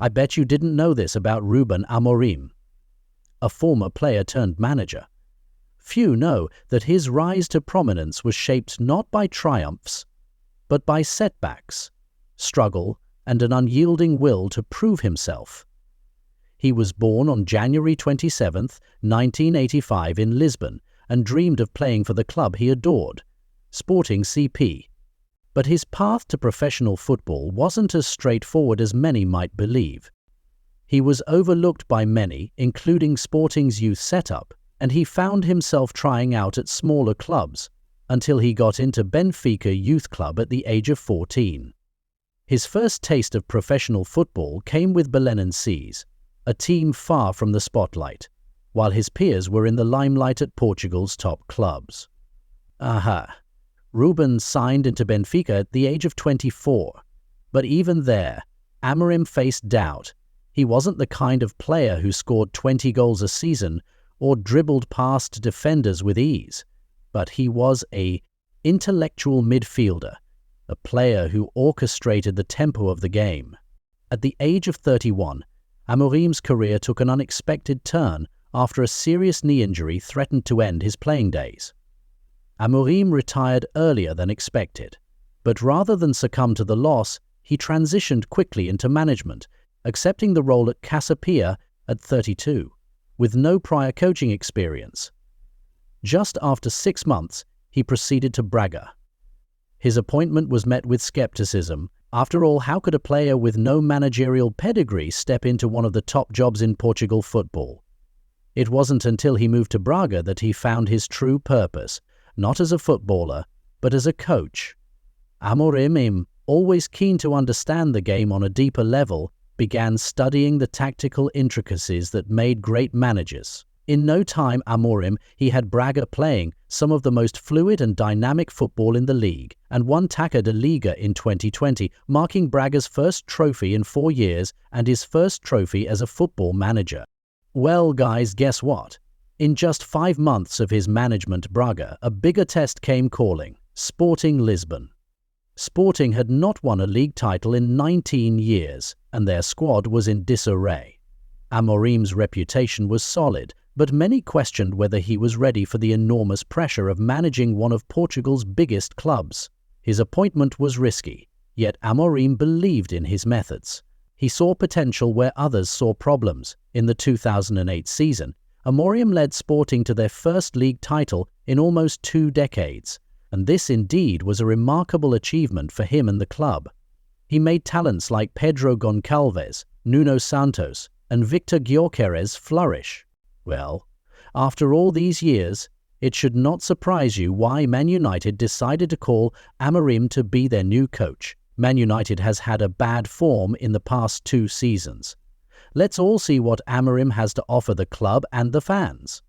I bet you didn't know this about Rùben Amorim, a former player turned manager. Few know that his rise to prominence was shaped not by triumphs, but by setbacks, struggle, and an unyielding will to prove himself. He was born on January 27, 1985 in Lisbon and dreamed of playing for the club he adored, Sporting CP. But his path to professional football wasn't as straightforward as many might believe. He was overlooked by many, including Sporting's youth setup, and he found himself trying out at smaller clubs until he got into Benfica Youth Club at the age of 14. His first taste of professional football came with Belenenses, a team far from the spotlight, while his peers were in the limelight at Portugal's top clubs. Rùben signed into Benfica at the age of 24, but even there, Amorim faced doubt. He wasn't the kind of player who scored 20 goals a season or dribbled past defenders with ease, but he was an intellectual midfielder, a player who orchestrated the tempo of the game. At the age of 31, Amorim's career took an unexpected turn after a serious knee injury threatened to end his playing days. Amorim retired earlier than expected, but rather than succumb to the loss, he transitioned quickly into management, accepting the role at Casapia at 32, with no prior coaching experience. Just after 6 months, he proceeded to Braga. His appointment was met with skepticism. After all, how could a player with no managerial pedigree step into one of the top jobs in Portugal football? It wasn't until he moved to Braga that he found his true purpose, not as a footballer, but as a coach. Amorim, always keen to understand the game on a deeper level, began studying the tactical intricacies that made great managers. In no time, he had Braga playing some of the most fluid and dynamic football in the league and won Taça da Liga in 2020, marking Braga's first trophy in 4 years and his first trophy as a football manager. Well, guys, guess what? In just 5 months of his management Braga, a bigger test came calling: Sporting Lisbon. Sporting had not won a league title in 19 years, and their squad was in disarray. Amorim's reputation was solid, but many questioned whether he was ready for the enormous pressure of managing one of Portugal's biggest clubs. His appointment was risky, yet Amorim believed in his methods. He saw potential where others saw problems. In the 2008 season, Amorim led Sporting to their first league title in almost 2 decades, and this indeed was a remarkable achievement for him and the club. He made talents like Pedro Goncalves, Nuno Santos, and Victor Gyökeres flourish. Well, after all these years, it should not surprise you why Man United decided to call Amorim to be their new coach. Man United has had a bad form in the past 2 seasons. Let's all see what Amorim has to offer the club and the fans.